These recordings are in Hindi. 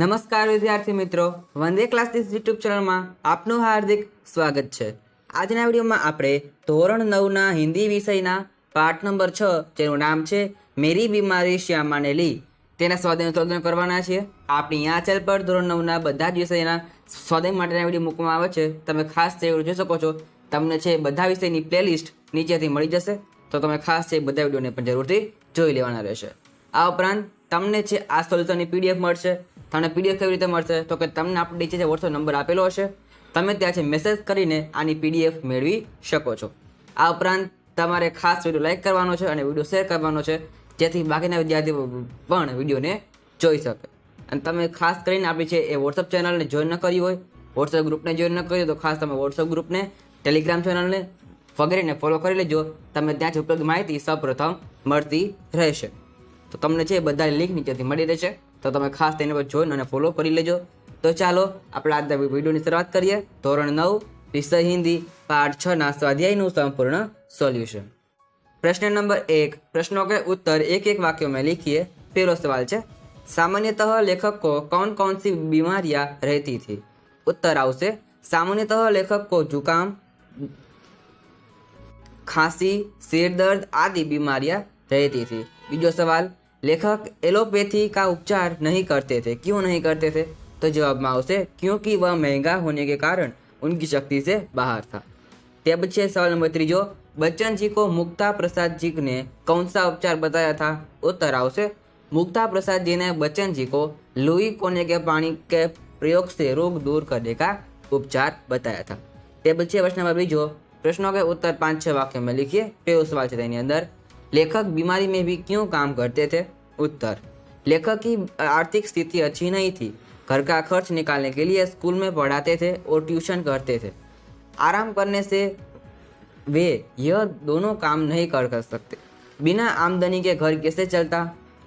નમસ્કાર વિદ્યાર્થી મિત્રો, વંદે ક્લાસીસ યુટ્યુબ ચેનલમાં આપનું હાર્દિક સ્વાગત છે। આજના વિડીયોમાં આપણે ધોરણ 9ના હિન્દી વિષયના પાઠ નંબર 6 જેનું નામ છે મેરી બીમારી શ્યામાને લી તેના સ્વાધ્યાયનું સંશોધન કરવાના છીએ। આપણી આ ચેનલ પર ધોરણ 9ના બધા જ વિષયના સ્વાધ્યાય માટેના વિડીયો મૂકવામાં આવે છે। તમે ખાસ તે જોઈ શકો છો। તમને છે બધા વિષયની પ્લેલિસ્ટ નીચેથી મળી જશે, તો તમે ખાસ છે બધા વિડીયોને પણ જરૂરથી જોઈ લેવાના રહેશે। આ ઉપરાંત તમને છે આ સોલ્યુશનની પીડીએફ મળશે। તમને પીડીએફ કેવી રીતે મળશે તો કે તમને આપણી નીચે જે વોટ્સએપ નંબર આપેલો હશે, તમે ત્યાં છે મેસેજ કરીને આની પીડીએફ મેળવી શકો છો। આ ઉપરાંત તમારે ખાસ વિડીયો લાઇક કરવાનો છે અને વિડીયો શેર કરવાનો છે, જેથી બાકીના વિદ્યાર્થીઓ પણ વિડીયોને જોઈ શકે। અને તમે ખાસ કરીને આપણી છે એ વોટ્સએપ ચેનલને જોઈન ન કરી હોય, વોટ્સએપ ગ્રુપને જોઈન ન કરી હોય તો ખાસ તમે વોટ્સએપ ગ્રુપને, ટેલિગ્રામ ચેનલને વગેરેને ફોલો કરી લેજો। તમને ત્યાંથી ઉપલબ્ધ માહિતી સૌપ્રથમ મળતી રહેશે। તો તમને છે બધા લિંક નીચેથી મળી રહેશે, તો તમે ખાસ તેની પર જોઈન અને ફોલો કરી લેજો। તો ચાલો આપણે આજના વિડીયોની શરૂઆત કરીએ। ધોરણ 9 વિષય હિન્દી પાઠ 6ના સ્વાધ્યાયનું સંપૂર્ણ સોલ્યુશન। प्रश्न नंबर 1, प्रश्नों के उत्तर एक एक वाक्यों में लिखिए। पहला सवाल है, सामान्यतः लेखक को कौन कौन सी बीमारियां रहती थी? उत्तर आवश्य सामान्यतः लेखक को जुकाम, खांसी, सिर दर्द आदि बीमारियां रहती थी। बीजो सवाल, लेखक एलोपैथी का उपचार नहीं करते थे, क्यों नहीं करते थे? तो जवाब में आवश्य क्योंकि वह महंगा होने के कारण उनकी शक्ति से बाहर था। त्या पछी सवाल नंबर 3, बच्चन जी को मुक्ता प्रसाद जी ने कौन सा उपचार बताया था? उत्तर आवश्य मुक्ता प्रसाद जी ने बच्चन जी को लुई कोने के पानी के प्रयोग से रोग दूर करने का उपचार बताया था। ते पछी प्रश्न नंबर 2, प्रश्नों के उत्तर 5-6 वाक्यों में लिखिए। पहलो सवाल है तेनी अंदर, लेखक बीमारी में भी क्यों काम करते थे? उत्तर, लेखक की आर्थिक स्थिति अच्छी नहीं थी। घर का खर्च निकालने के लिए स्कूल में पढ़ाते थे और ट्यूशन करते थे। आराम करने से वे यह दोनों काम नहीं कर सकते। बिना आमदनी के घर कैसे चलता?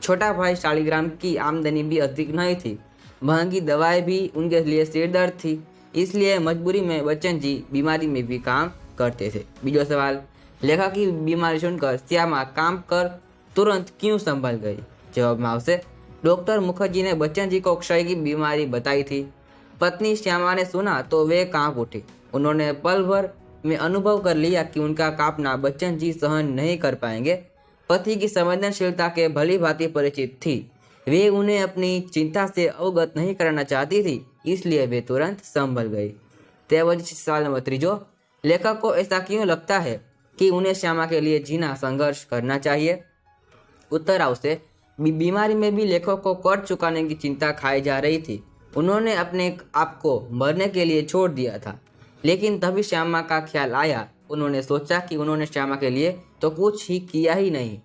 छोटा भाई शालिग्राम की आमदनी भी अधिक नहीं थी। महंगी दवाएं भी उनके लिए सिर दर्द थी, इसलिए मजबूरी में बच्चन जी बीमारी में भी काम करते थे। बीजो सवाल, लेखक की बीमारी सुनकर श्यामा काम कर तुरंत क्यों संभल गई? जवाब में आवश्य डॉक्टर मुखर्जी ने बच्चन जी को क्षय की बीमारी बताई थी। पत्नी श्यामा ने सुना तो वे कांप उठी। उन्होंने पल भर में अनुभव कर लिया कि उनका कांपना बच्चन जी सहन नहीं कर पाएंगे। पति की संवेदनशीलता के भली भांति परिचित थी। वे उन्हें अपनी चिंता से अवगत नहीं कराना चाहती थी, इसलिए वे तुरंत संभल गई। सवाल नंबर 3, लेखक को ऐसा क्यों लगता है कि उन्हें श्यामा के लिए जीना संघर्ष करना चाहिए? उत्तर आवश्य बीमारी में भी लेखक को कर्ज चुकाने की चिंता खाई जा रही थी। उन्होंने अपने आप को मरने के लिए छोड़ दिया था, लेकिन तभी श्यामा का ख्याल आया। उन्होंने सोचा कि उन्होंने श्यामा के लिए तो कुछ ही किया ही नहीं।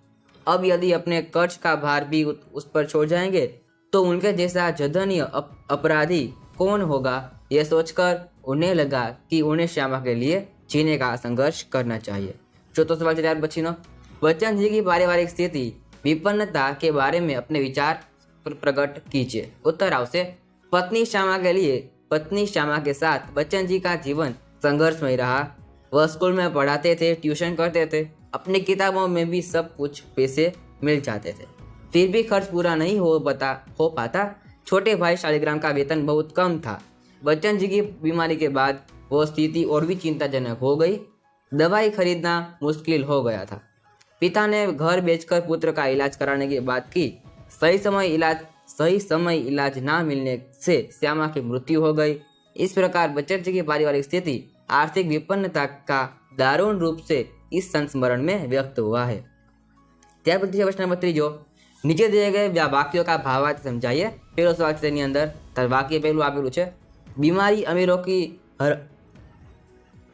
अब यदि अपने कर्ज का भार भी उस पर छोड़ जाएंगे तो उनके जैसा जघन्य अपराधी कौन होगा? यह सोचकर उन्हें लगा कि उन्हें श्यामा के लिए जीने का संघर्ष करना चाहिए। चौथा सवाल है त्यार पछीनो, बच्चन जी की पारिवारिक स्थिति विपन्नता के बारे में अपने विचार प्रकट कीजिए। उत्तर आवश्य पत्नी श्यामा के साथ बच्चन जी का जीवन संघर्षमय रहा। वह स्कूल में पढ़ाते थे, ट्यूशन करते थे, अपनी किताबों में भी सब कुछ पैसे मिल जाते थे, फिर भी खर्च पूरा नहीं हो पाता। छोटे भाई शालिग्राम का वेतन बहुत कम था। बच्चन जी की बीमारी के बाद वो स्थिति और भी चिंताजनक हो गई। दवाई खरीदना मुश्किल हो गया था। पिता ने घर बेचकर पुत्र का इलाज कराने की बात की। सही समय इलाज ना मिलने से श्यामा की मृत्यु हो गई। इस प्रकार बच्चन जी की पारिवारिक स्थिति आर्थिक विपन्नता का दारुण रूप से इस संस्मरण में व्यक्त हुआ है। त्यार पछी प्रश्न नंबर 3, नीचे दिए गए वाक्यों का भावार्थ समझाइए। पहलो सवाल है तेनी अंदर, वाक्य पहलू आपेलू है, बीमारी अमीरों की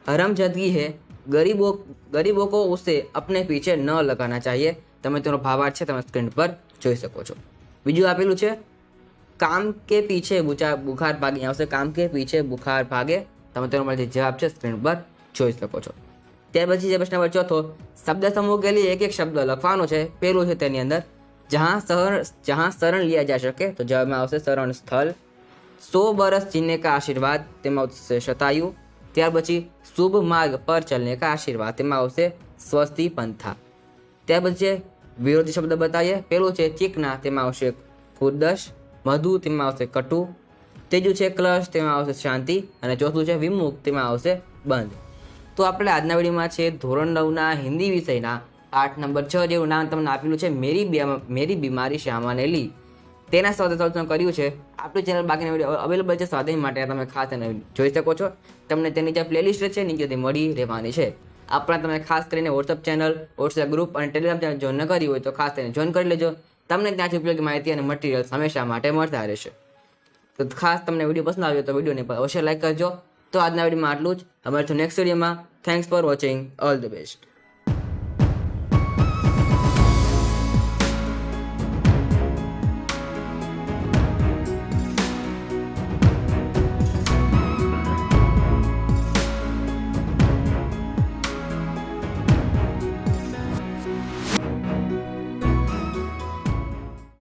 हरमजदगी है, गरीबों को उसे अपने पीछे न लगाना चाहिए। तमे तेनो भावार्थ है तमे स्क्रीन पर જોઈ શકો છો। બીજું આપેલું છે, કામ કે પીછે બુખાર ભાગે, આવશે કામ કે પીછે બુખાર ભાગે। તમે તેનો મળતી જવાબ છે સ્ક્રીન પર જોઈ શકો છો। ત્યાર પછી છે પ્રશ્ન નંબર 4, શબ્દ समूह के लिए एक एक शब्द લખવાનો છે। પહેલું છે તેની અંદર, जहाँ शरण लिया जा सके, तो जवाब में आवश्य शरण स्थल। 100 बरस जीने का आशीर्वाद, तेमा आवश्य शतायु। ત્યાર પછી शुभ मार्ग पर चलने का आशीर्वाद, तेमा आवश्य स्वस्ति पंथा। ત્યાર પછી વિરોધી શબ્દ बताइए। पहलू है चिकना, तेमा आवश्य खुदश। મધુ, તેમાં આવશે કટુ. ત્રીજું છે ક્લશ, તેમાં આવશે શાંતિ. અને ચોથું છે વિમુખ, તેમાં આવશે બંધ. તો આપણે આજના વિડીયોમાં છે ધોરણ 9ના હિન્દી વિષયના પાઠ નંબર 6 જેવું નામ તમને આપેલું છે મેરી બીમારી શ્યામાને લી, તેના સોલ્યુશન કર્યું છે. આપણી ચેનલ બાકીના વિડીયો અવેલેબલ છે સ્વાધ્યાય માટે, તમે ખાસ એને જોઈ શકો છો. તમને તેની જે પ્લેલિસ્ટ છે નીચેથી મળી રહેવાની છે. આપણા તમે ખાસ કરીને વોટ્સઅપ ચેનલ, વોટ્સએપ ગ્રુપ અને ટેલિગ્રામ ચેનલ જોઈન ન કરી હોય તો ખાસ તેને જોઈન કરી લેજો. તમને ત્યાંથી ઉપયોગી માહિતી અને મટીરિયલ્સ હંમેશા માટે મળતા રહેશે. તો ખાસ તમને વિડીયો પસંદ આવ્યો તો વિડીયોને અવશ્ય લાઈક કરજો. તો આજના વિડીયોમાં આટલું જ. અમારે નેક્સ્ટ વિડીયોમાં. Thanks for watching. All the best.